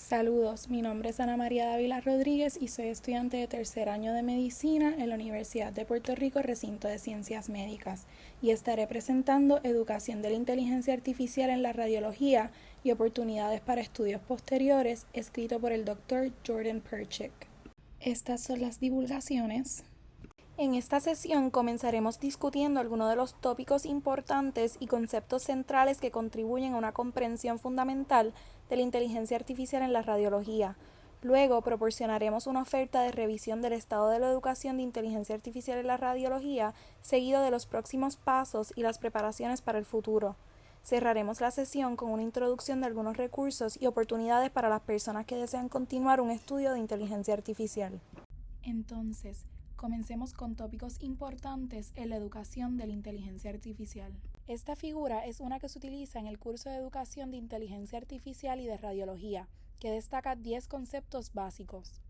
Saludos, mi nombre es Ana María Dávila Rodríguez y soy estudiante de tercer año de Medicina en la Universidad de Puerto Rico, Recinto de Ciencias Médicas, y estaré presentando Educación de la Inteligencia Artificial en la Radiología y Oportunidades para Estudios Posteriores, escrito por el Dr. Jordan Perchik. Estas son las divulgaciones. En esta sesión comenzaremos discutiendo algunos de los tópicos importantes y conceptos centrales que contribuyen a una comprensión fundamental de la inteligencia artificial en la radiología. Luego proporcionaremos una oferta de revisión del estado de la educación de inteligencia artificial en la radiología, seguido de los próximos pasos y las preparaciones para el futuro. Cerraremos la sesión con una introducción de algunos recursos y oportunidades para las personas que desean continuar un estudio de inteligencia artificial. Entonces, comencemos con tópicos importantes en la educación de la inteligencia artificial. Esta figura es una que se utiliza en el curso de Educación de Inteligencia Artificial y de Radiología, que destaca 10 conceptos básicos.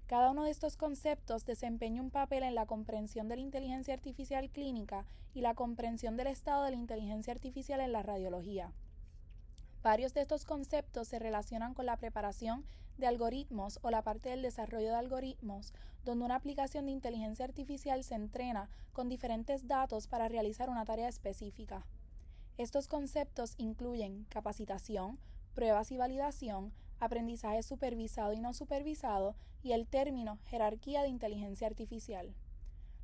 Cada uno de estos conceptos desempeña un papel en la comprensión de la inteligencia artificial clínica y la comprensión del estado de la inteligencia artificial en la radiología. Varios de estos conceptos se relacionan con la preparación de algoritmos o la parte del desarrollo de algoritmos, donde una aplicación de inteligencia artificial se entrena con diferentes datos para realizar una tarea específica. Estos conceptos incluyen capacitación, pruebas y validación, aprendizaje supervisado y no supervisado y el término jerarquía de inteligencia artificial.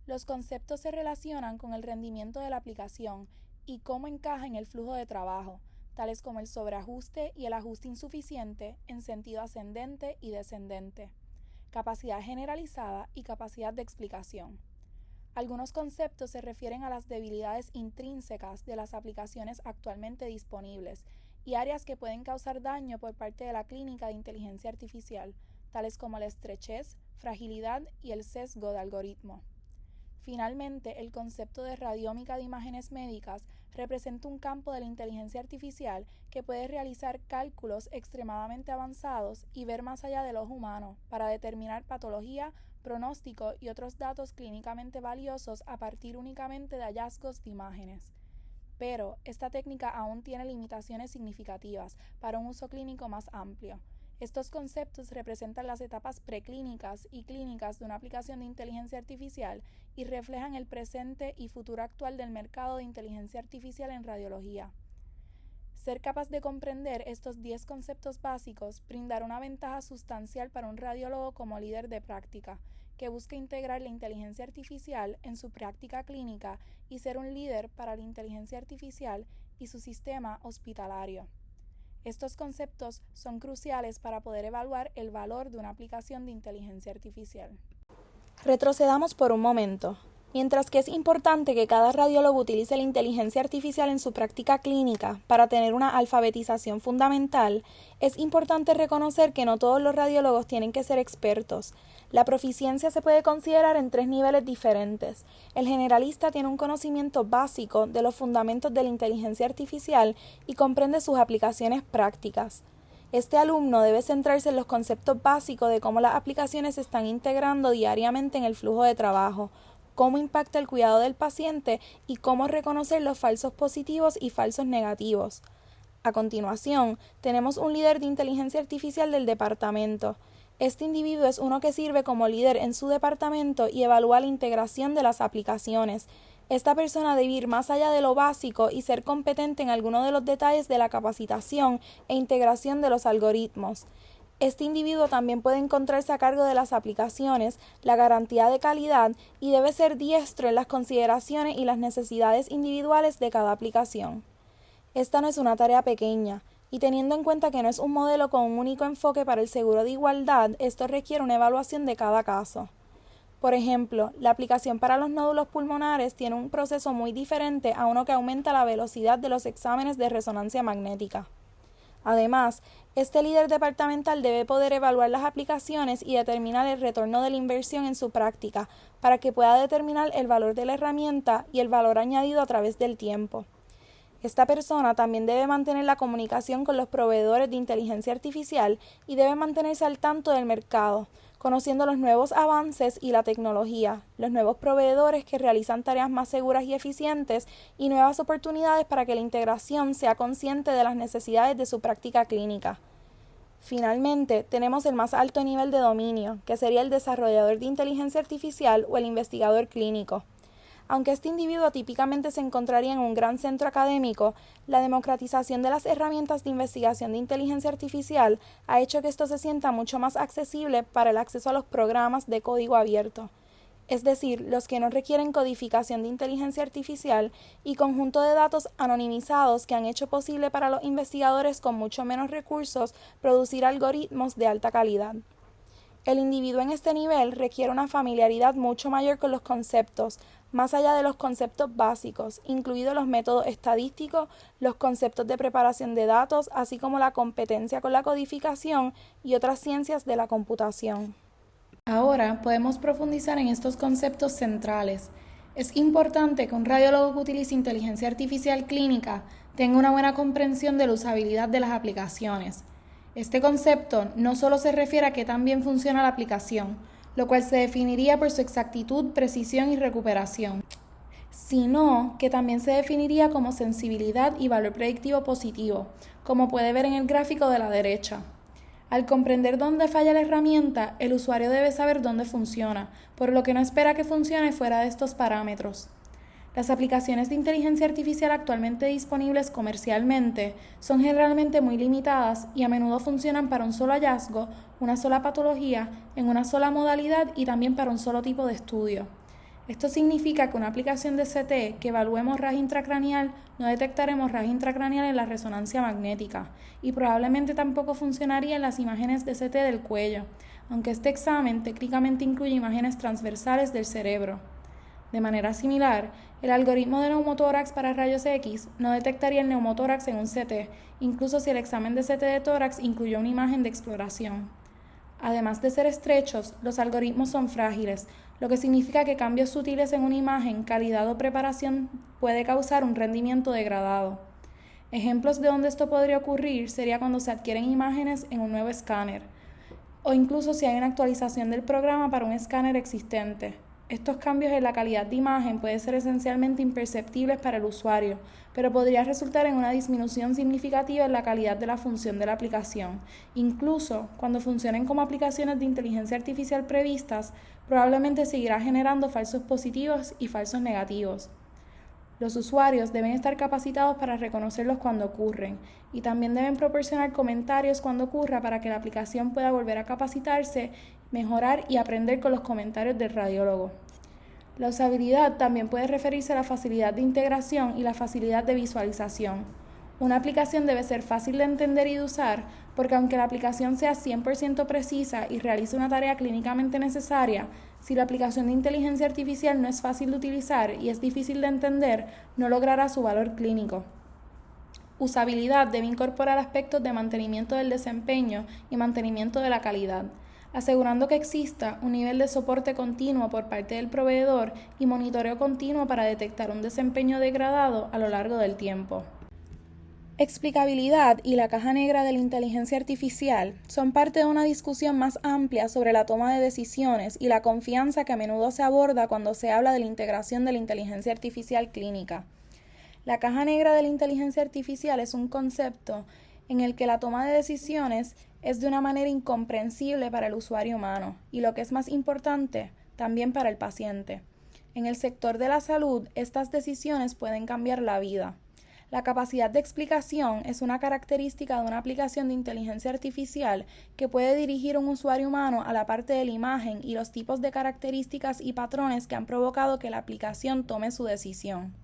Los conceptos se relacionan con el rendimiento de la aplicación y cómo encaja en el flujo de trabajo, tales como el sobreajuste y el ajuste insuficiente en sentido ascendente y descendente, capacidad generalizada y capacidad de explicación. Algunos conceptos se refieren a las debilidades intrínsecas de las aplicaciones actualmente disponibles y áreas que pueden causar daño por parte de la clínica de inteligencia artificial, tales como la estrechez, fragilidad y el sesgo de algoritmo. Finalmente, el concepto de radiómica de imágenes médicas representa un campo de la inteligencia artificial que puede realizar cálculos extremadamente avanzados y ver más allá del ojo humano para determinar patología, pronóstico y otros datos clínicamente valiosos a partir únicamente de hallazgos de imágenes. Pero esta técnica aún tiene limitaciones significativas para un uso clínico más amplio. Estos conceptos representan las etapas preclínicas y clínicas de una aplicación de inteligencia artificial y reflejan el presente y futuro actual del mercado de inteligencia artificial en radiología. Ser capaz de comprender estos 10 conceptos básicos brindará una ventaja sustancial para un radiólogo como líder de práctica, que busca integrar la inteligencia artificial en su práctica clínica y ser un líder para la inteligencia artificial y su sistema hospitalario. Estos conceptos son cruciales para poder evaluar el valor de una aplicación de inteligencia artificial. Retrocedamos por un momento. Mientras que es importante que cada radiólogo utilice la inteligencia artificial en su práctica clínica para tener una alfabetización fundamental, es importante reconocer que no todos los radiólogos tienen que ser expertos. La proficiencia se puede considerar en 3 niveles diferentes. El generalista tiene un conocimiento básico de los fundamentos de la inteligencia artificial y comprende sus aplicaciones prácticas. Este alumno debe centrarse en los conceptos básicos de cómo las aplicaciones se están integrando diariamente en el flujo de trabajo, cómo impacta el cuidado del paciente y cómo reconocer los falsos positivos y falsos negativos. A continuación, tenemos un líder de inteligencia artificial del departamento. Este individuo es uno que sirve como líder en su departamento y evalúa la integración de las aplicaciones. Esta persona debe ir más allá de lo básico y ser competente en algunos de los detalles de la capacitación e integración de los algoritmos. Este individuo también puede encontrarse a cargo de las aplicaciones, la garantía de calidad y debe ser diestro en las consideraciones y las necesidades individuales de cada aplicación. Esta no es una tarea pequeña, y teniendo en cuenta que no es un modelo con un único enfoque para el seguro de igualdad, esto requiere una evaluación de cada caso. Por ejemplo, la aplicación para los nódulos pulmonares tiene un proceso muy diferente a uno que aumenta la velocidad de los exámenes de resonancia magnética. Además, este líder departamental debe poder evaluar las aplicaciones y determinar el retorno de la inversión en su práctica para que pueda determinar el valor de la herramienta y el valor añadido a través del tiempo. Esta persona también debe mantener la comunicación con los proveedores de inteligencia artificial y debe mantenerse al tanto del mercado, conociendo los nuevos avances y la tecnología, los nuevos proveedores que realizan tareas más seguras y eficientes y nuevas oportunidades para que la integración sea consciente de las necesidades de su práctica clínica. Finalmente, tenemos el más alto nivel de dominio, que sería el desarrollador de inteligencia artificial o el investigador clínico. Aunque este individuo típicamente se encontraría en un gran centro académico, la democratización de las herramientas de investigación de inteligencia artificial ha hecho que esto se sienta mucho más accesible para el acceso a los programas de código abierto, es decir, los que no requieren codificación de inteligencia artificial y conjunto de datos anonimizados que han hecho posible para los investigadores con mucho menos recursos producir algoritmos de alta calidad. El individuo en este nivel requiere una familiaridad mucho mayor con los conceptos, más allá de los conceptos básicos, incluidos los métodos estadísticos, los conceptos de preparación de datos, así como la competencia con la codificación y otras ciencias de la computación. Ahora podemos profundizar en estos conceptos centrales. Es importante que un radiólogo que utilice inteligencia artificial clínica tenga una buena comprensión de la usabilidad de las aplicaciones. Este concepto no solo se refiere a qué tan bien funciona la aplicación, lo cual se definiría por su exactitud, precisión y recuperación, sino que también se definiría como sensibilidad y valor predictivo positivo, como puede ver en el gráfico de la derecha. Al comprender dónde falla la herramienta, el usuario debe saber dónde funciona, por lo que no espera que funcione fuera de estos parámetros. Las aplicaciones de inteligencia artificial actualmente disponibles comercialmente son generalmente muy limitadas y a menudo funcionan para un solo hallazgo, una sola patología, en una sola modalidad y también para un solo tipo de estudio. Esto significa que una aplicación de CT que evalúe hemorragia intracraneal no detectará hemorragia intracraneal en la resonancia magnética y probablemente tampoco funcionaría en las imágenes de CT del cuello, aunque este examen técnicamente incluye imágenes transversales del cerebro. De manera similar, el algoritmo de neumotórax para rayos X no detectaría el neumotórax en un CT, incluso si el examen de CT de tórax incluyó una imagen de exploración. Además de ser estrechos, los algoritmos son frágiles, lo que significa que cambios sutiles en una imagen, calidad o preparación puede causar un rendimiento degradado. Ejemplos de donde esto podría ocurrir sería cuando se adquieren imágenes en un nuevo escáner, o incluso si hay una actualización del programa para un escáner existente. Estos cambios en la calidad de imagen pueden ser esencialmente imperceptibles para el usuario, pero podría resultar en una disminución significativa en la calidad de la función de la aplicación. Incluso cuando funcionen como aplicaciones de inteligencia artificial previstas, probablemente seguirá generando falsos positivos y falsos negativos. Los usuarios deben estar capacitados para reconocerlos cuando ocurren y también deben proporcionar comentarios cuando ocurra para que la aplicación pueda volver a capacitarse, mejorar y aprender con los comentarios del radiólogo. La usabilidad también puede referirse a la facilidad de integración y la facilidad de visualización. Una aplicación debe ser fácil de entender y de usar porque aunque la aplicación sea 100% precisa y realice una tarea clínicamente necesaria, si la aplicación de inteligencia artificial no es fácil de utilizar y es difícil de entender, no logrará su valor clínico. Usabilidad debe incorporar aspectos de mantenimiento del desempeño y mantenimiento de la calidad, asegurando que exista un nivel de soporte continuo por parte del proveedor y monitoreo continuo para detectar un desempeño degradado a lo largo del tiempo. Explicabilidad y la caja negra de la inteligencia artificial son parte de una discusión más amplia sobre la toma de decisiones y la confianza que a menudo se aborda cuando se habla de la integración de la inteligencia artificial clínica. La caja negra de la inteligencia artificial es un concepto en el que la toma de decisiones es de una manera incomprensible para el usuario humano y, lo que es más importante, también para el paciente. En el sector de la salud, estas decisiones pueden cambiar la vida. La capacidad de explicación es una característica de una aplicación de inteligencia artificial que puede dirigir a un usuario humano a la parte de la imagen y los tipos de características y patrones que han provocado que la aplicación tome su decisión.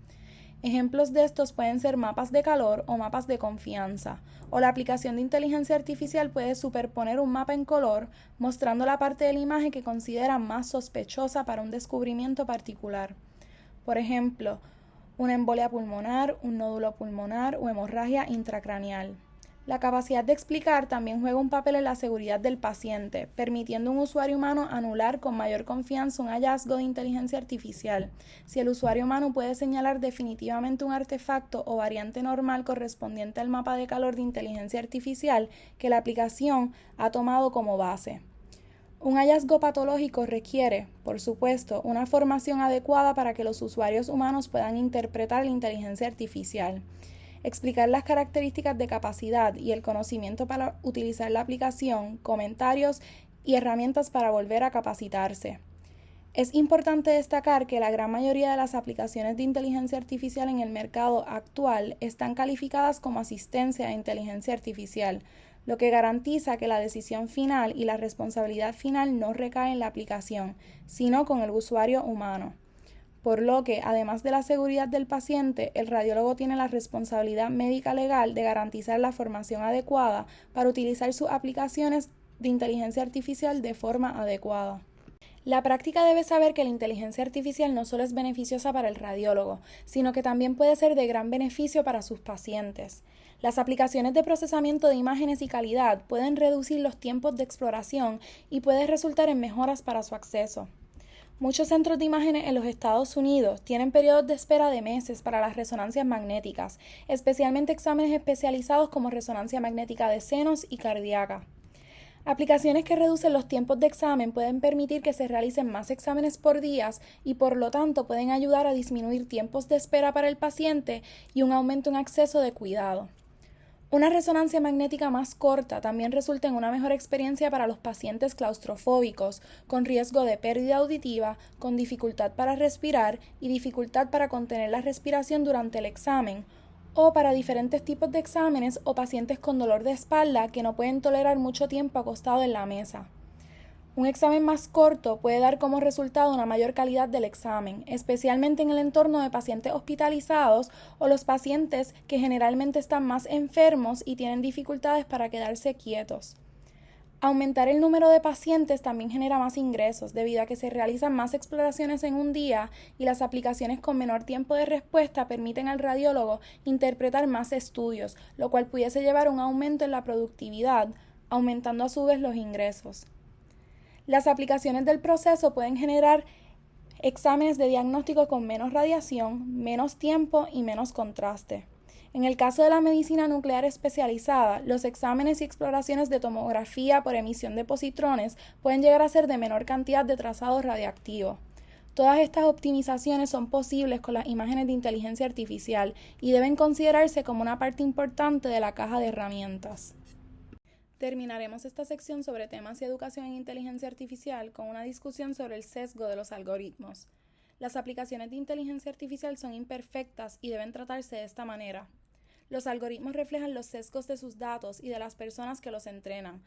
Ejemplos de estos pueden ser mapas de calor o mapas de confianza, o la aplicación de inteligencia artificial puede superponer un mapa en color mostrando la parte de la imagen que considera más sospechosa para un descubrimiento particular. Por ejemplo, una embolia pulmonar, un nódulo pulmonar o hemorragia intracraneal. La capacidad de explicar también juega un papel en la seguridad del paciente, permitiendo a un usuario humano anular con mayor confianza un hallazgo de inteligencia artificial. Si el usuario humano puede señalar definitivamente un artefacto o variante normal correspondiente al mapa de calor de inteligencia artificial que la aplicación ha tomado como base. Un hallazgo patológico requiere, por supuesto, una formación adecuada para que los usuarios humanos puedan interpretar la inteligencia artificial. explicar las características de capacidad y el conocimiento para utilizar la aplicación, comentarios y herramientas para volver a capacitarse. Es importante destacar que la gran mayoría de las aplicaciones de inteligencia artificial en el mercado actual están calificadas como asistencia de inteligencia artificial, lo que garantiza que la decisión final y la responsabilidad final no recae en la aplicación, sino con el usuario humano. Por lo que, además de la seguridad del paciente, el radiólogo tiene la responsabilidad médica legal de garantizar la formación adecuada para utilizar sus aplicaciones de inteligencia artificial de forma adecuada. La práctica debe saber que la inteligencia artificial no solo es beneficiosa para el radiólogo, sino que también puede ser de gran beneficio para sus pacientes. Las aplicaciones de procesamiento de imágenes y calidad pueden reducir los tiempos de exploración y puede resultar en mejoras para su acceso. Muchos centros de imágenes en los Estados Unidos tienen periodos de espera de meses para las resonancias magnéticas, especialmente exámenes especializados como resonancia magnética de senos y cardíaca. Aplicaciones que reducen los tiempos de examen pueden permitir que se realicen más exámenes por día y por lo tanto pueden ayudar a disminuir tiempos de espera para el paciente y un aumento en acceso de cuidado. Una resonancia magnética más corta también resulta en una mejor experiencia para los pacientes claustrofóbicos, con riesgo de pérdida auditiva, con dificultad para respirar y dificultad para contener la respiración durante el examen, o para diferentes tipos de exámenes o pacientes con dolor de espalda que no pueden tolerar mucho tiempo acostado en la mesa. Un examen más corto puede dar como resultado una mayor calidad del examen, especialmente en el entorno de pacientes hospitalizados o los pacientes que generalmente están más enfermos y tienen dificultades para quedarse quietos. Aumentar el número de pacientes también genera más ingresos, debido a que se realizan más exploraciones en un día y las aplicaciones con menor tiempo de respuesta permiten al radiólogo interpretar más estudios, lo cual pudiese llevar a un aumento en la productividad, aumentando a su vez los ingresos. Las aplicaciones del proceso pueden generar exámenes de diagnóstico con menos radiación, menos tiempo y menos contraste. En el caso de la medicina nuclear especializada, los exámenes y exploraciones de tomografía por emisión de positrones pueden llegar a ser de menor cantidad de trazado radiactivo. Todas estas optimizaciones son posibles con las imágenes de inteligencia artificial y deben considerarse como una parte importante de la caja de herramientas. Terminaremos esta sección sobre temas y educación en inteligencia artificial con una discusión sobre el sesgo de los algoritmos. Las aplicaciones de inteligencia artificial son imperfectas y deben tratarse de esta manera. Los algoritmos reflejan los sesgos de sus datos y de las personas que los entrenan.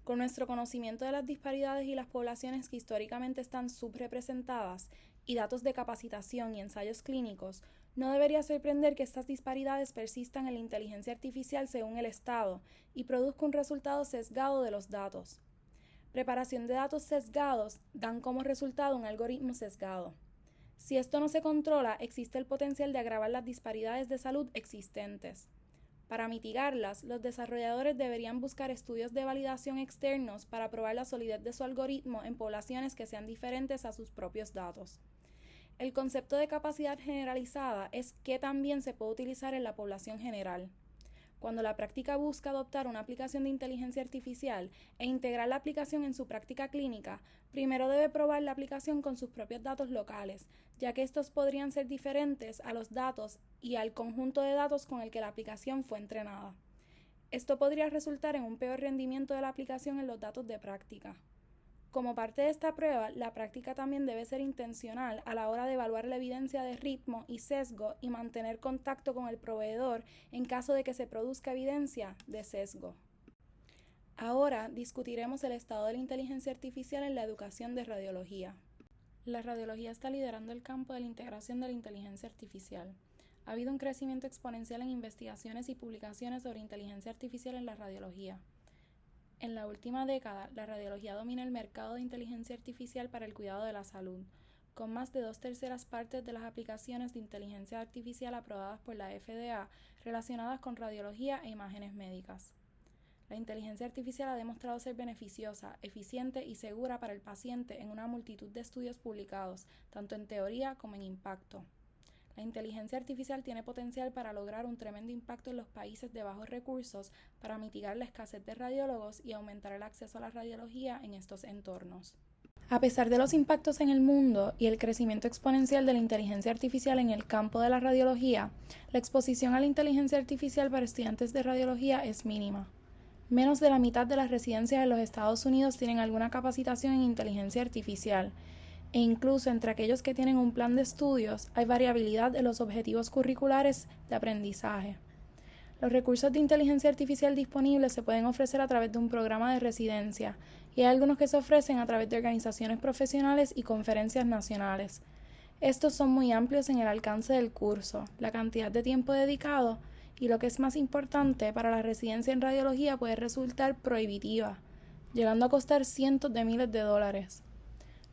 Con nuestro conocimiento de las disparidades y las poblaciones que históricamente están subrepresentadas y datos de capacitación y ensayos clínicos, no debería sorprender que estas disparidades persistan en la inteligencia artificial según el estado y produzca un resultado sesgado de los datos. Preparación de datos sesgados dan como resultado un algoritmo sesgado. Si esto no se controla, existe el potencial de agravar las disparidades de salud existentes. Para mitigarlas, los desarrolladores deberían buscar estudios de validación externos para probar la solidez de su algoritmo en poblaciones que sean diferentes a sus propios datos. El concepto de capacidad generalizada es que también se puede utilizar en la población general. Cuando la práctica busca adoptar una aplicación de inteligencia artificial e integrar la aplicación en su práctica clínica, primero debe probar la aplicación con sus propios datos locales, ya que estos podrían ser diferentes a los datos y al conjunto de datos con el que la aplicación fue entrenada. Esto podría resultar en un peor rendimiento de la aplicación en los datos de práctica. Como parte de esta prueba, la práctica también debe ser intencional a la hora de evaluar la evidencia de ritmo y sesgo y mantener contacto con el proveedor en caso de que se produzca evidencia de sesgo. Ahora discutiremos el estado de la inteligencia artificial en la educación de radiología. La radiología está liderando el campo de la integración de la inteligencia artificial. Ha habido un crecimiento exponencial en investigaciones y publicaciones sobre inteligencia artificial en la radiología. En la última década, la radiología domina el mercado de inteligencia artificial para el cuidado de la salud, con más de 2/3 partes de las aplicaciones de inteligencia artificial aprobadas por la FDA relacionadas con radiología e imágenes médicas. La inteligencia artificial ha demostrado ser beneficiosa, eficiente y segura para el paciente en una multitud de estudios publicados, tanto en teoría como en impacto. La inteligencia artificial tiene potencial para lograr un tremendo impacto en los países de bajos recursos para mitigar la escasez de radiólogos y aumentar el acceso a la radiología en estos entornos. A pesar de los impactos en el mundo y el crecimiento exponencial de la inteligencia artificial en el campo de la radiología, la exposición a la inteligencia artificial para estudiantes de radiología es mínima. Menos de la mitad de las residencias en los Estados Unidos tienen alguna capacitación en inteligencia artificial, e incluso entre aquellos que tienen un plan de estudios hay variabilidad en los objetivos curriculares de aprendizaje. Los recursos de inteligencia artificial disponibles se pueden ofrecer a través de un programa de residencia, y hay algunos que se ofrecen a través de organizaciones profesionales y conferencias nacionales. Estos son muy amplios en el alcance del curso, la cantidad de tiempo dedicado y, lo que es más importante, para la residencia en radiología puede resultar prohibitiva, llegando a costar cientos de miles de dólares.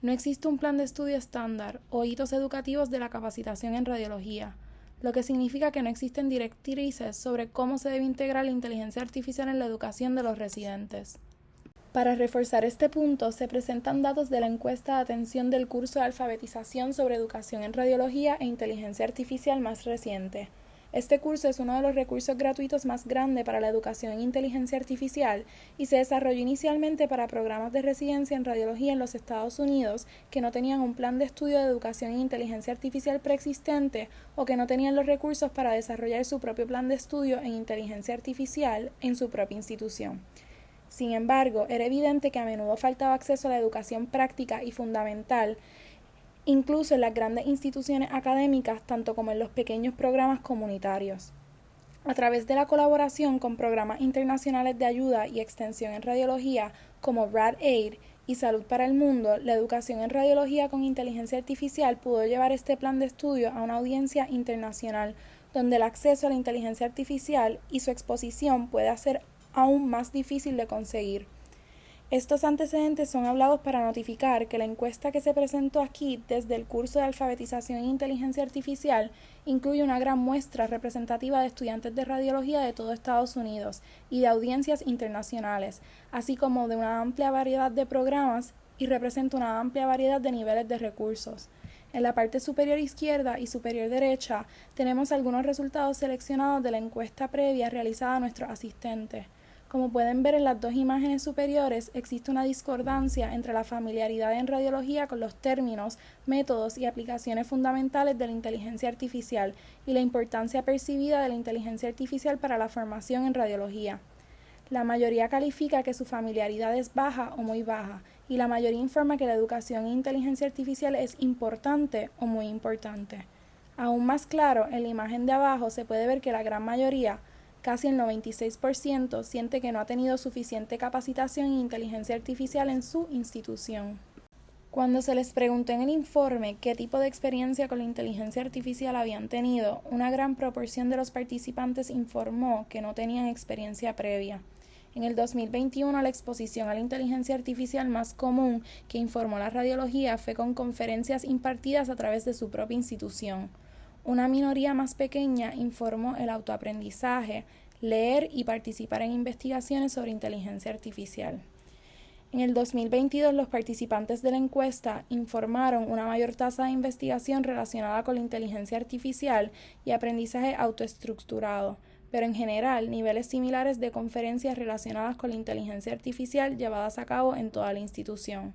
No existe un plan de estudio estándar o hitos educativos de la capacitación en radiología, lo que significa que no existen directrices sobre cómo se debe integrar la inteligencia artificial en la educación de los residentes. Para reforzar este punto, se presentan datos de la encuesta de atención del curso de alfabetización sobre educación en radiología e inteligencia artificial más reciente. Este curso es uno de los recursos gratuitos más grandes para la educación en inteligencia artificial y se desarrolló inicialmente para programas de residencia en radiología en los Estados Unidos que no tenían un plan de estudio de educación en inteligencia artificial preexistente o que no tenían los recursos para desarrollar su propio plan de estudio en inteligencia artificial en su propia institución. Sin embargo, era evidente que a menudo faltaba acceso a la educación práctica y fundamental, incluso en las grandes instituciones académicas, tanto como en los pequeños programas comunitarios. A través de la colaboración con programas internacionales de ayuda y extensión en radiología como RAD-AID y Salud para el Mundo, la educación en radiología con inteligencia artificial pudo llevar este plan de estudio a una audiencia internacional, donde el acceso a la inteligencia artificial y su exposición puede ser aún más difícil de conseguir. Estos antecedentes son hablados para notificar que la encuesta que se presentó aquí desde el curso de alfabetización en inteligencia artificial incluye una gran muestra representativa de estudiantes de radiología de todo Estados Unidos y de audiencias internacionales, así como de una amplia variedad de programas, y representa una amplia variedad de niveles de recursos. En la parte superior izquierda y superior derecha tenemos algunos resultados seleccionados de la encuesta previa realizada a nuestros asistentes. Como pueden ver en las dos imágenes superiores, existe una discordancia entre la familiaridad en radiología con los términos, métodos y aplicaciones fundamentales de la inteligencia artificial y la importancia percibida de la inteligencia artificial para la formación en radiología. La mayoría califica que su familiaridad es baja o muy baja, y la mayoría informa que la educación en inteligencia artificial es importante o muy importante. Aún más claro, en la imagen de abajo se puede ver que la gran mayoría, casi el 96%, siente que no ha tenido suficiente capacitación en inteligencia artificial en su institución. Cuando se les preguntó en el informe qué tipo de experiencia con la inteligencia artificial habían tenido, una gran proporción de los participantes informó que no tenían experiencia previa. En el 2021, la exposición a la inteligencia artificial más común que informó la radiología fue con conferencias impartidas a través de su propia institución. Una minoría más pequeña informó el autoaprendizaje, leer y participar en investigaciones sobre inteligencia artificial. En el 2022, los participantes de la encuesta informaron una mayor tasa de investigación relacionada con la inteligencia artificial y aprendizaje autoestructurado, pero en general niveles similares de conferencias relacionadas con la inteligencia artificial llevadas a cabo en toda la institución.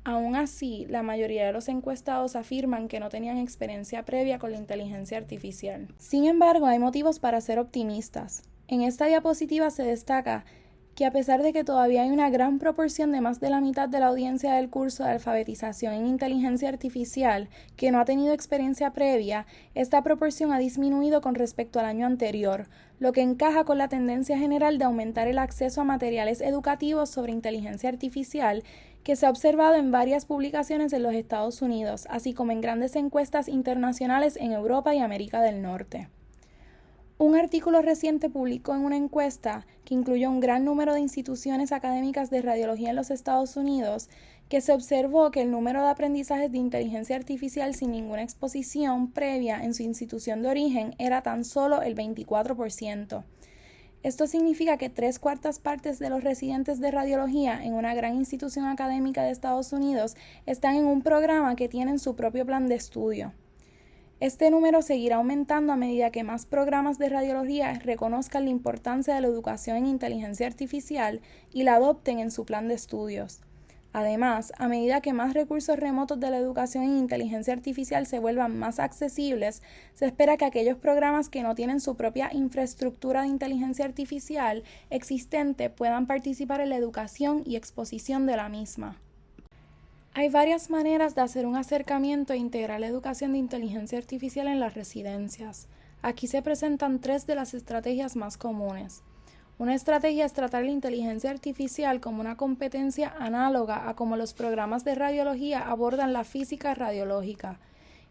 Aún así, la mayoría de los encuestados afirman que no tenían experiencia previa con la inteligencia artificial. Sin embargo, hay motivos para ser optimistas. En esta diapositiva se destaca que a pesar de que todavía hay una gran proporción de más de la mitad de la audiencia del curso de alfabetización en inteligencia artificial que no ha tenido experiencia previa, esta proporción ha disminuido con respecto al año anterior, lo que encaja con la tendencia general de aumentar el acceso a materiales educativos sobre inteligencia artificial que se ha observado en varias publicaciones en los Estados Unidos, así como en grandes encuestas internacionales en Europa y América del Norte. Un artículo reciente publicó en una encuesta que incluyó un gran número de instituciones académicas de radiología en los Estados Unidos, que se observó que el número de aprendizajes de inteligencia artificial sin ninguna exposición previa en su institución de origen era tan solo el 24%. Esto significa que 3/4 partes de los residentes de radiología en una gran institución académica de Estados Unidos están en un programa que tienen su propio plan de estudio. Este número seguirá aumentando a medida que más programas de radiología reconozcan la importancia de la educación en inteligencia artificial y la adopten en su plan de estudios. Además, a medida que más recursos remotos de la educación en inteligencia artificial se vuelvan más accesibles, se espera que aquellos programas que no tienen su propia infraestructura de inteligencia artificial existente puedan participar en la educación y exposición de la misma. Hay varias maneras de hacer un acercamiento e integrar la educación de inteligencia artificial en las residencias. Aquí se presentan 3 de las estrategias más comunes. Una estrategia es tratar la inteligencia artificial como una competencia análoga a cómo los programas de radiología abordan la física radiológica.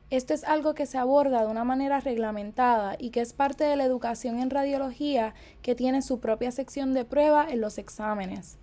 Esto es algo que se aborda de una manera reglamentada y que es parte de la educación en radiología que tiene su propia sección de prueba en los exámenes.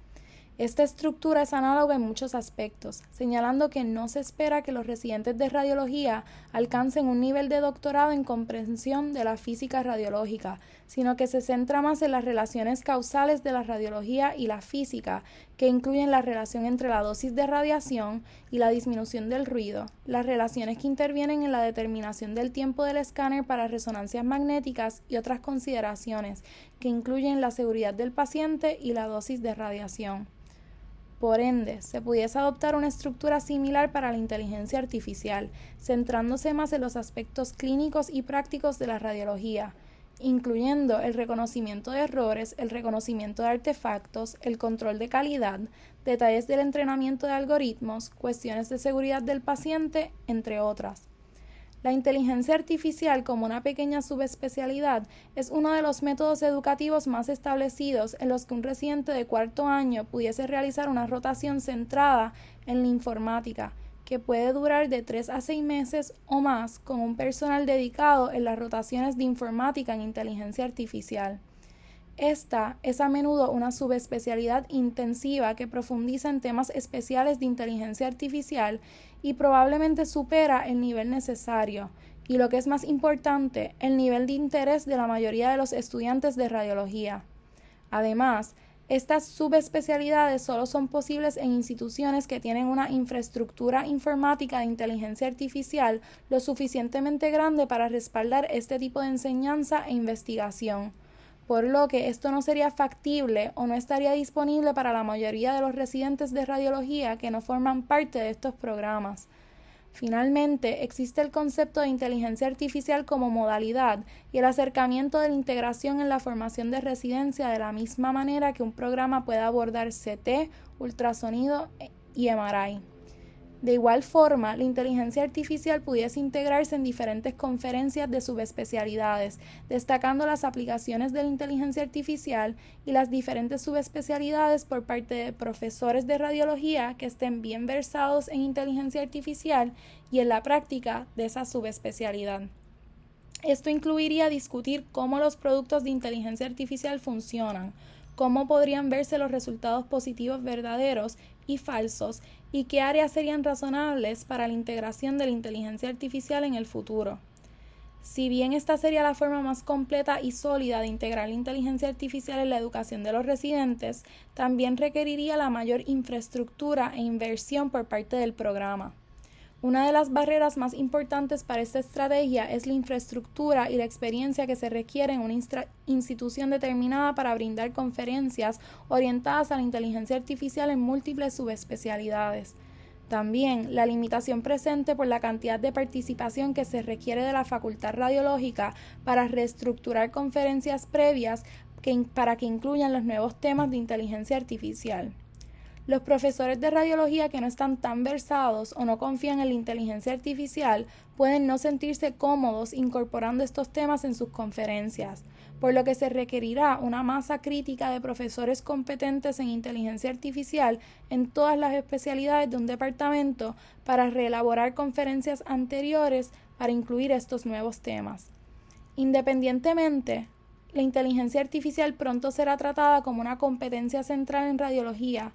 Esta estructura es análoga en muchos aspectos, señalando que no se espera que los residentes de radiología alcancen un nivel de doctorado en comprensión de la física radiológica, sino que se centra más en las relaciones causales de la radiología y la física, que incluyen la relación entre la dosis de radiación y la disminución del ruido, las relaciones que intervienen en la determinación del tiempo del escáner para resonancias magnéticas y otras consideraciones, que incluyen la seguridad del paciente y la dosis de radiación. Por ende, se pudiese adoptar una estructura similar para la inteligencia artificial, centrándose más en los aspectos clínicos y prácticos de la radiología, incluyendo el reconocimiento de errores, el reconocimiento de artefactos, el control de calidad, detalles del entrenamiento de algoritmos, cuestiones de seguridad del paciente, entre otras. La inteligencia artificial como una pequeña subespecialidad es uno de los métodos educativos más establecidos en los que un residente de 4º año pudiese realizar una rotación centrada en la informática, que puede durar de 3 a 6 meses o más con un personal dedicado en las rotaciones de informática en inteligencia artificial. Esta es a menudo una subespecialidad intensiva que profundiza en temas especiales de inteligencia artificial y probablemente supera el nivel necesario, y lo que es más importante, el nivel de interés de la mayoría de los estudiantes de radiología. Además, estas subespecialidades solo son posibles en instituciones que tienen una infraestructura informática de inteligencia artificial lo suficientemente grande para respaldar este tipo de enseñanza e investigación, por lo que esto no sería factible o no estaría disponible para la mayoría de los residentes de radiología que no forman parte de estos programas. Finalmente, existe el concepto de inteligencia artificial como modalidad y el acercamiento de la integración en la formación de residencia de la misma manera que un programa puede abordar CT, ultrasonido y MRI. De igual forma, la inteligencia artificial pudiese integrarse en diferentes conferencias de subespecialidades, destacando las aplicaciones de la inteligencia artificial y las diferentes subespecialidades por parte de profesores de radiología que estén bien versados en inteligencia artificial y en la práctica de esa subespecialidad. Esto incluiría discutir cómo los productos de inteligencia artificial funcionan, cómo podrían verse los resultados positivos verdaderos y falsos, y qué áreas serían razonables para la integración de la inteligencia artificial en el futuro. Si bien esta sería la forma más completa y sólida de integrar la inteligencia artificial en la educación de los residentes, también requeriría la mayor infraestructura e inversión por parte del programa. Una de las barreras más importantes para esta estrategia es la infraestructura y la experiencia que se requiere en una institución determinada para brindar conferencias orientadas a la inteligencia artificial en múltiples subespecialidades. También la limitación presente por la cantidad de participación que se requiere de la facultad radiológica para reestructurar conferencias previas para que incluyan los nuevos temas de inteligencia artificial. Los profesores de radiología que no están tan versados o no confían en la inteligencia artificial pueden no sentirse cómodos incorporando estos temas en sus conferencias, por lo que se requerirá una masa crítica de profesores competentes en inteligencia artificial en todas las especialidades de un departamento para reelaborar conferencias anteriores para incluir estos nuevos temas. Independientemente, la inteligencia artificial pronto será tratada como una competencia central en radiología,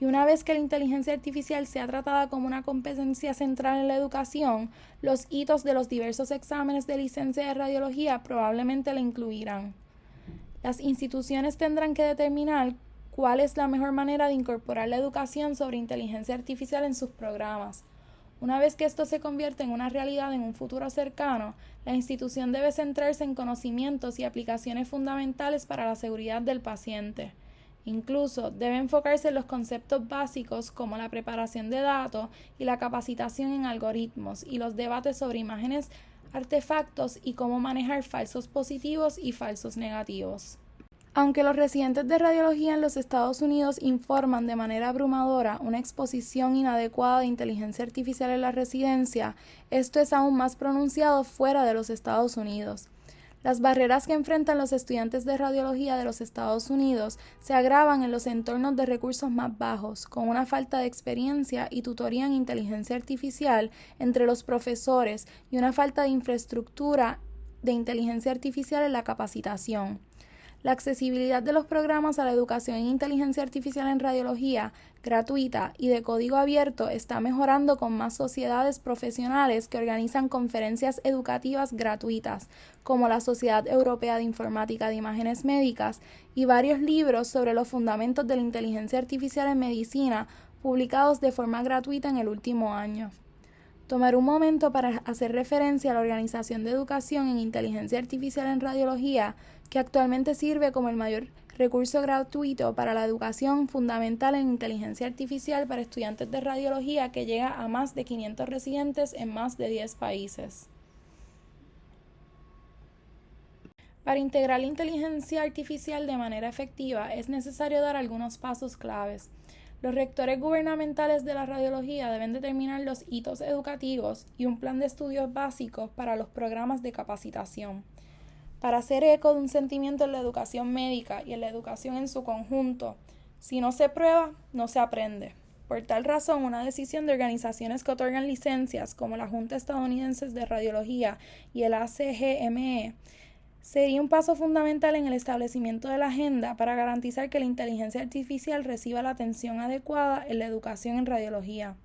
y una vez que la inteligencia artificial sea tratada como una competencia central en la educación, los hitos de los diversos exámenes de licencia de radiología probablemente la incluirán. Las instituciones tendrán que determinar cuál es la mejor manera de incorporar la educación sobre inteligencia artificial en sus programas. Una vez que esto se convierte en una realidad en un futuro cercano, la institución debe centrarse en conocimientos y aplicaciones fundamentales para la seguridad del paciente. Incluso debe enfocarse en los conceptos básicos como la preparación de datos y la capacitación en algoritmos y los debates sobre imágenes, artefactos y cómo manejar falsos positivos y falsos negativos. Aunque los residentes de radiología en los Estados Unidos informan de manera abrumadora una exposición inadecuada de inteligencia artificial en la residencia, esto es aún más pronunciado fuera de los Estados Unidos. Las barreras que enfrentan los estudiantes de radiología de los Estados Unidos se agravan en los entornos de recursos más bajos, con una falta de experiencia y tutoría en inteligencia artificial entre los profesores y una falta de infraestructura de inteligencia artificial en la capacitación. La accesibilidad de los programas a la educación en inteligencia artificial en radiología, gratuita y de código abierto, está mejorando con más sociedades profesionales que organizan conferencias educativas gratuitas, como la Sociedad Europea de Informática de Imágenes Médicas, y varios libros sobre los fundamentos de la inteligencia artificial en medicina, publicados de forma gratuita en el último año. Tomar un momento para hacer referencia a la Organización de Educación en Inteligencia Artificial en Radiología, que actualmente sirve como el mayor recurso gratuito para la educación fundamental en inteligencia artificial para estudiantes de radiología, que llega a más de 500 residentes en más de 10 países. Para integrar la inteligencia artificial de manera efectiva es necesario dar algunos pasos claves. Los rectores gubernamentales de la radiología deben determinar los hitos educativos y un plan de estudios básicos para los programas de capacitación. Para hacer eco de un sentimiento en la educación médica y en la educación en su conjunto, si no se prueba, no se aprende. Por tal razón, una decisión de organizaciones que otorgan licencias, como la Junta Estadounidense de Radiología y el ACGME, sería un paso fundamental en el establecimiento de la agenda para garantizar que la inteligencia artificial reciba la atención adecuada en la educación en radiología.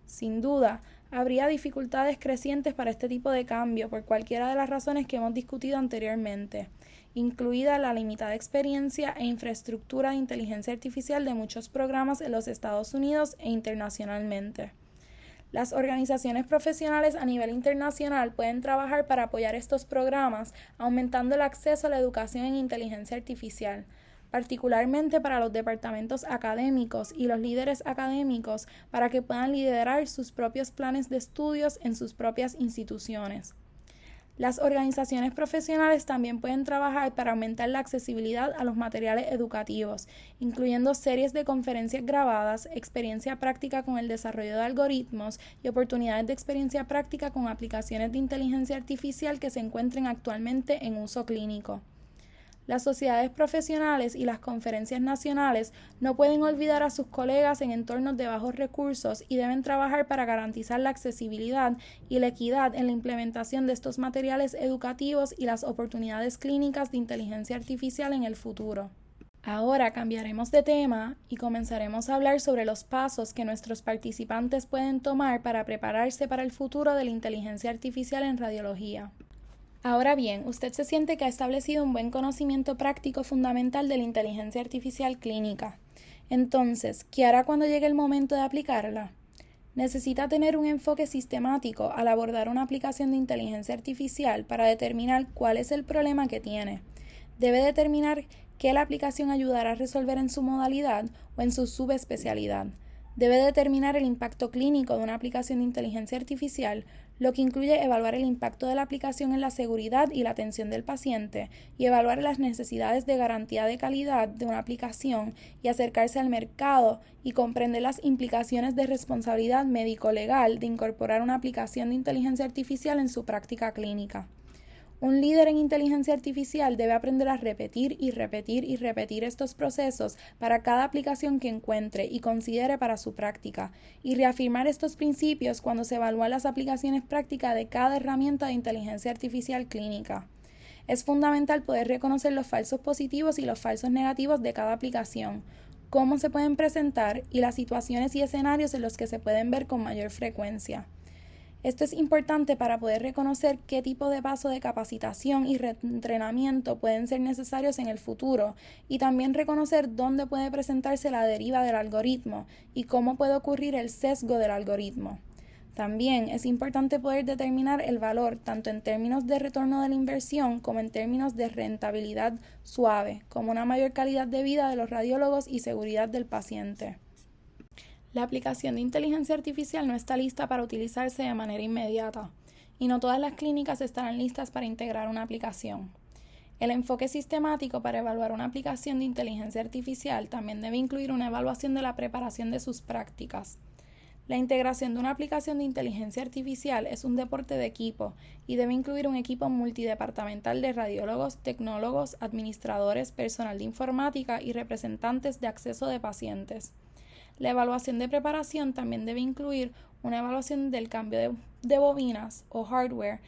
Sin duda, habría dificultades crecientes para este tipo de cambio por cualquiera de las razones que hemos discutido anteriormente, incluida la limitada experiencia e infraestructura de inteligencia artificial de muchos programas en los Estados Unidos e internacionalmente. Las organizaciones profesionales a nivel internacional pueden trabajar para apoyar estos programas, aumentando el acceso a la educación en inteligencia artificial, particularmente para los departamentos académicos y los líderes académicos, para que puedan liderar sus propios planes de estudios en sus propias instituciones. Las organizaciones profesionales también pueden trabajar para aumentar la accesibilidad a los materiales educativos, incluyendo series de conferencias grabadas, experiencia práctica con el desarrollo de algoritmos y oportunidades de experiencia práctica con aplicaciones de inteligencia artificial que se encuentren actualmente en uso clínico. Las sociedades profesionales y las conferencias nacionales no pueden olvidar a sus colegas en entornos de bajos recursos y deben trabajar para garantizar la accesibilidad y la equidad en la implementación de estos materiales educativos y las oportunidades clínicas de inteligencia artificial en el futuro. Ahora cambiaremos de tema y comenzaremos a hablar sobre los pasos que nuestros participantes pueden tomar para prepararse para el futuro de la inteligencia artificial en radiología. Ahora bien, usted se siente que ha establecido un buen conocimiento práctico fundamental de la inteligencia artificial clínica. Entonces, ¿qué hará cuando llegue el momento de aplicarla? Necesita tener un enfoque sistemático al abordar una aplicación de inteligencia artificial para determinar cuál es el problema que tiene. Debe determinar qué la aplicación ayudará a resolver en su modalidad o en su subespecialidad. Debe determinar el impacto clínico de una aplicación de inteligencia artificial, lo que incluye evaluar el impacto de la aplicación en la seguridad y la atención del paciente, y evaluar las necesidades de garantía de calidad de una aplicación y acercarse al mercado y comprender las implicaciones de responsabilidad médico-legal de incorporar una aplicación de inteligencia artificial en su práctica clínica. Un líder en inteligencia artificial debe aprender a repetir y repetir y repetir estos procesos para cada aplicación que encuentre y considere para su práctica, y reafirmar estos principios cuando se evalúan las aplicaciones prácticas de cada herramienta de inteligencia artificial clínica. Es fundamental poder reconocer los falsos positivos y los falsos negativos de cada aplicación, cómo se pueden presentar y las situaciones y escenarios en los que se pueden ver con mayor frecuencia. Esto es importante para poder reconocer qué tipo de paso de capacitación y reentrenamiento pueden ser necesarios en el futuro, y también reconocer dónde puede presentarse la deriva del algoritmo y cómo puede ocurrir el sesgo del algoritmo. También es importante poder determinar el valor tanto en términos de retorno de la inversión como en términos de rentabilidad suave, como una mayor calidad de vida de los radiólogos y seguridad del paciente. La aplicación de inteligencia artificial no está lista para utilizarse de manera inmediata, y no todas las clínicas estarán listas para integrar una aplicación. El enfoque sistemático para evaluar una aplicación de inteligencia artificial también debe incluir una evaluación de la preparación de sus prácticas. La integración de una aplicación de inteligencia artificial es un deporte de equipo y debe incluir un equipo multidepartamental de radiólogos, tecnólogos, administradores, personal de informática y representantes de acceso de pacientes. La evaluación de preparación también debe incluir una evaluación del cambio de bobinas o hardware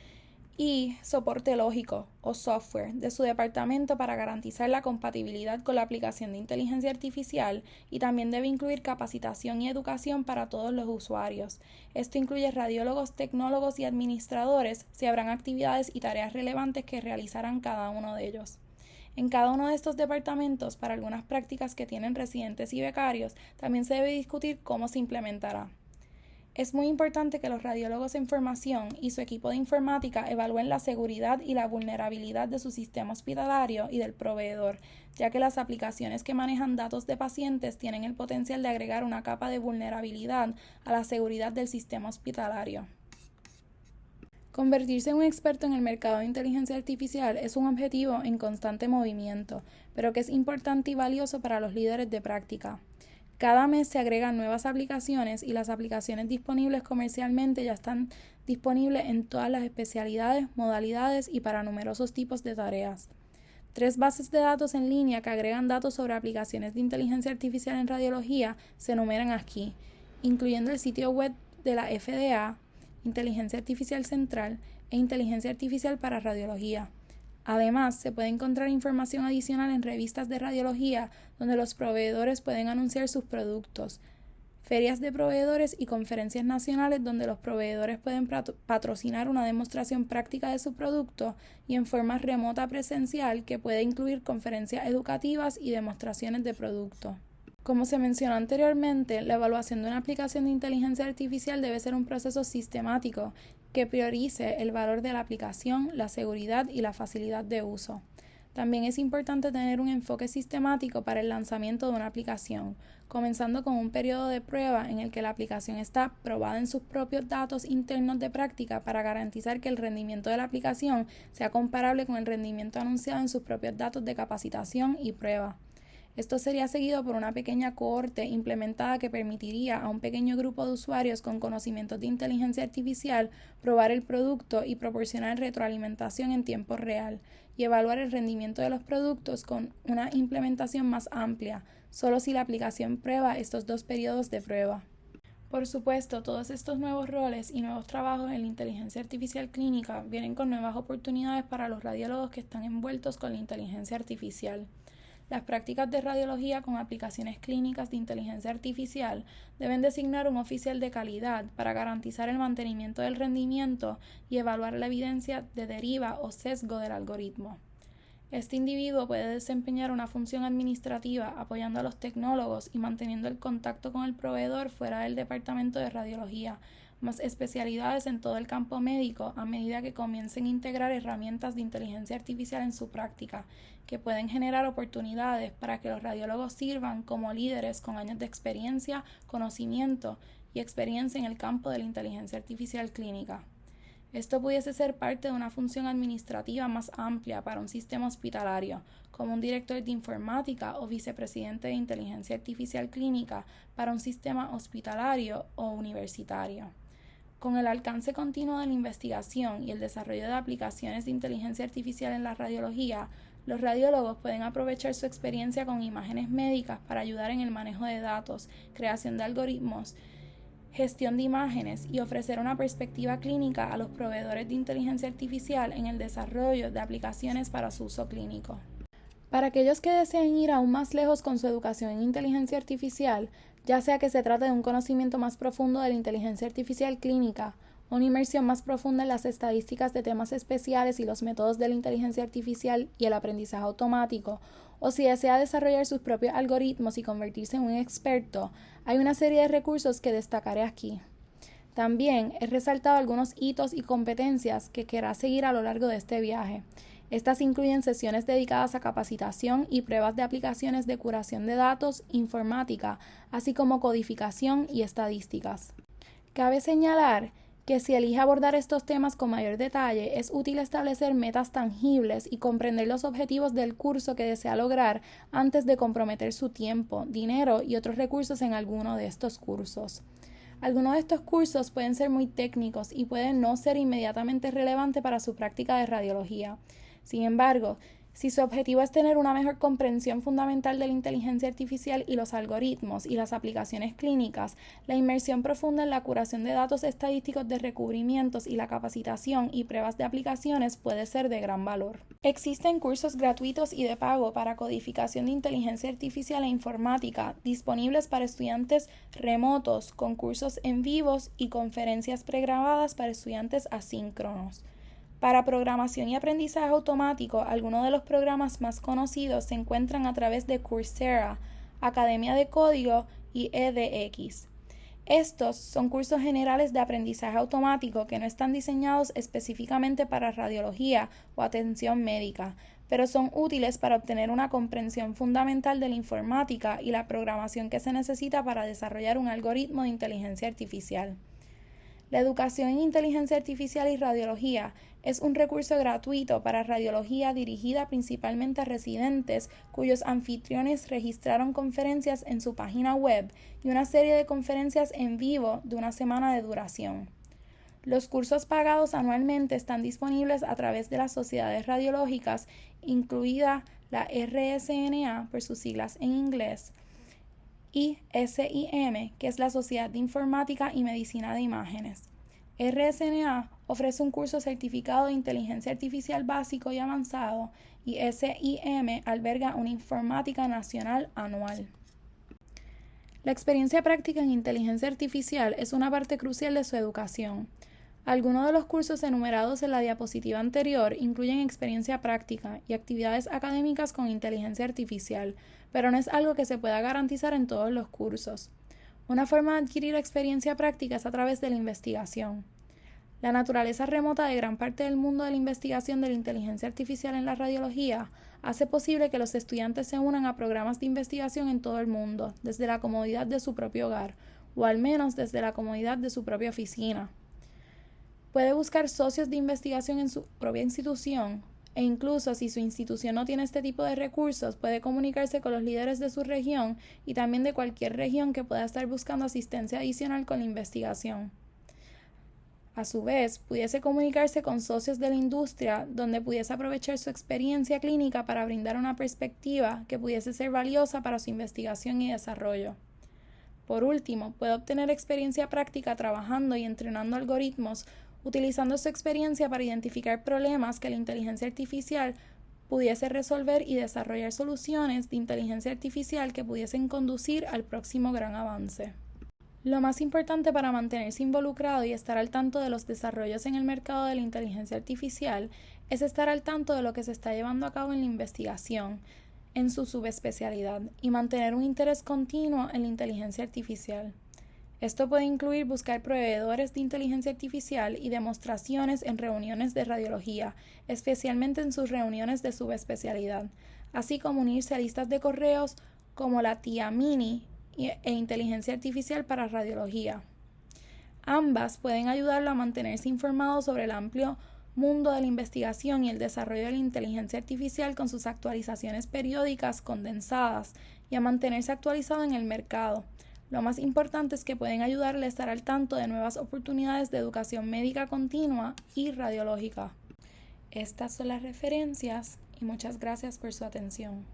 y soporte lógico o software de su departamento para garantizar la compatibilidad con la aplicación de inteligencia artificial, y también debe incluir capacitación y educación para todos los usuarios. Esto incluye radiólogos, tecnólogos y administradores, si habrán actividades y tareas relevantes que realizarán cada uno de ellos. En cada uno de estos departamentos, para algunas prácticas que tienen residentes y becarios, también se debe discutir cómo se implementará. Es muy importante que los radiólogos en formación y su equipo de informática evalúen la seguridad y la vulnerabilidad de su sistema hospitalario y del proveedor, ya que las aplicaciones que manejan datos de pacientes tienen el potencial de agregar una capa de vulnerabilidad a la seguridad del sistema hospitalario. Convertirse en un experto en el mercado de inteligencia artificial es un objetivo en constante movimiento, pero que es importante y valioso para los líderes de práctica. Cada mes se agregan nuevas aplicaciones y las aplicaciones disponibles comercialmente ya están disponibles en todas las especialidades, modalidades y para numerosos tipos de tareas. 3 bases de datos en línea que agregan datos sobre aplicaciones de inteligencia artificial en radiología se enumeran aquí, incluyendo el sitio web de la FDA, Inteligencia Artificial Central e Inteligencia Artificial para Radiología. Además, se puede encontrar información adicional en revistas de radiología donde los proveedores pueden anunciar sus productos, ferias de proveedores y conferencias nacionales donde los proveedores pueden patrocinar una demostración práctica de su producto, y en forma remota presencial que puede incluir conferencias educativas y demostraciones de producto. Como se mencionó anteriormente, la evaluación de una aplicación de inteligencia artificial debe ser un proceso sistemático que priorice el valor de la aplicación, la seguridad y la facilidad de uso. También es importante tener un enfoque sistemático para el lanzamiento de una aplicación, comenzando con un periodo de prueba en el que la aplicación está probada en sus propios datos internos de práctica para garantizar que el rendimiento de la aplicación sea comparable con el rendimiento anunciado en sus propios datos de capacitación y prueba. Esto sería seguido por una pequeña cohorte implementada que permitiría a un pequeño grupo de usuarios con conocimientos de inteligencia artificial probar el producto y proporcionar retroalimentación en tiempo real, y evaluar el rendimiento de los productos con una implementación más amplia, solo si la aplicación prueba estos 2 periodos de prueba. Por supuesto, todos estos nuevos roles y nuevos trabajos en la inteligencia artificial clínica vienen con nuevas oportunidades para los radiólogos que están envueltos con la inteligencia artificial. Las prácticas de radiología con aplicaciones clínicas de inteligencia artificial deben designar un oficial de calidad para garantizar el mantenimiento del rendimiento y evaluar la evidencia de deriva o sesgo del algoritmo. Este individuo puede desempeñar una función administrativa apoyando a los tecnólogos y manteniendo el contacto con el proveedor fuera del departamento de radiología, más especialidades en todo el campo médico a medida que comiencen a integrar herramientas de inteligencia artificial en su práctica, que pueden generar oportunidades para que los radiólogos sirvan como líderes con años de experiencia, conocimiento y experiencia en el campo de la inteligencia artificial clínica. Esto pudiese ser parte de una función administrativa más amplia para un sistema hospitalario, como un director de informática o vicepresidente de inteligencia artificial clínica para un sistema hospitalario o universitario. Con el alcance continuo de la investigación y el desarrollo de aplicaciones de inteligencia artificial en la radiología, los radiólogos pueden aprovechar su experiencia con imágenes médicas para ayudar en el manejo de datos, creación de algoritmos, gestión de imágenes y ofrecer una perspectiva clínica a los proveedores de inteligencia artificial en el desarrollo de aplicaciones para su uso clínico. Para aquellos que deseen ir aún más lejos con su educación en inteligencia artificial, ya sea que se trate de un conocimiento más profundo de la inteligencia artificial clínica, una inmersión más profunda en las estadísticas de temas especiales y los métodos de la inteligencia artificial y el aprendizaje automático, o si desea desarrollar sus propios algoritmos y convertirse en un experto, hay una serie de recursos que destacaré aquí. También he resaltado algunos hitos y competencias que querrá seguir a lo largo de este viaje. Estas incluyen sesiones dedicadas a capacitación y pruebas de aplicaciones de curación de datos, informática, así como codificación y estadísticas. Cabe señalar que si elige abordar estos temas con mayor detalle, es útil establecer metas tangibles y comprender los objetivos del curso que desea lograr antes de comprometer su tiempo, dinero y otros recursos en alguno de estos cursos. Algunos de estos cursos pueden ser muy técnicos y pueden no ser inmediatamente relevantes para su práctica de radiología. Sin embargo, si su objetivo es tener una mejor comprensión fundamental de la inteligencia artificial y los algoritmos y las aplicaciones clínicas, la inmersión profunda en la curación de datos estadísticos de recubrimientos y la capacitación y pruebas de aplicaciones puede ser de gran valor. Existen cursos gratuitos y de pago para codificación de inteligencia artificial e informática disponibles para estudiantes remotos, con cursos en vivos y conferencias pregrabadas para estudiantes asíncronos. Para programación y aprendizaje automático, algunos de los programas más conocidos se encuentran a través de Coursera, Academia de Código y edX. Estos son cursos generales de aprendizaje automático que no están diseñados específicamente para radiología o atención médica, pero son útiles para obtener una comprensión fundamental de la informática y la programación que se necesita para desarrollar un algoritmo de inteligencia artificial. La educación en inteligencia artificial y radiología es un recurso gratuito para radiología dirigida principalmente a residentes cuyos anfitriones registraron conferencias en su página web y una serie de conferencias en vivo de una semana de duración. Los cursos pagados anualmente están disponibles a través de las sociedades radiológicas, incluida la RSNA por sus siglas en inglés, y SIM, que es la Sociedad de Informática y Medicina de Imágenes. RSNA ofrece un curso certificado de inteligencia artificial básico y avanzado, y SIM alberga una informática nacional anual. La experiencia práctica en inteligencia artificial es una parte crucial de su educación. Algunos de los cursos enumerados en la diapositiva anterior incluyen experiencia práctica y actividades académicas con inteligencia artificial, pero no es algo que se pueda garantizar en todos los cursos. Una forma de adquirir experiencia práctica es a través de la investigación. La naturaleza remota de gran parte del mundo de la investigación de la inteligencia artificial en la radiología hace posible que los estudiantes se unan a programas de investigación en todo el mundo, desde la comodidad de su propio hogar, o al menos desde la comodidad de su propia oficina. Puede buscar socios de investigación en su propia institución e incluso si su institución no tiene este tipo de recursos, puede comunicarse con los líderes de su región y también de cualquier región que pueda estar buscando asistencia adicional con la investigación. A su vez, pudiese comunicarse con socios de la industria donde pudiese aprovechar su experiencia clínica para brindar una perspectiva que pudiese ser valiosa para su investigación y desarrollo. Por último, puede obtener experiencia práctica trabajando y entrenando algoritmos utilizando su experiencia para identificar problemas que la inteligencia artificial pudiese resolver y desarrollar soluciones de inteligencia artificial que pudiesen conducir al próximo gran avance. Lo más importante para mantenerse involucrado y estar al tanto de los desarrollos en el mercado de la inteligencia artificial es estar al tanto de lo que se está llevando a cabo en la investigación, en su subespecialidad, y mantener un interés continuo en la inteligencia artificial. Esto puede incluir buscar proveedores de inteligencia artificial y demostraciones en reuniones de radiología, especialmente en sus reuniones de subespecialidad, así como unirse a listas de correos como la TIA Mini e inteligencia artificial para radiología. Ambas pueden ayudarlo a mantenerse informado sobre el amplio mundo de la investigación y el desarrollo de la inteligencia artificial con sus actualizaciones periódicas condensadas y a mantenerse actualizado en el mercado. Lo más importante es que pueden ayudarle a estar al tanto de nuevas oportunidades de educación médica continua y radiológica. Estas son las referencias y muchas gracias por su atención.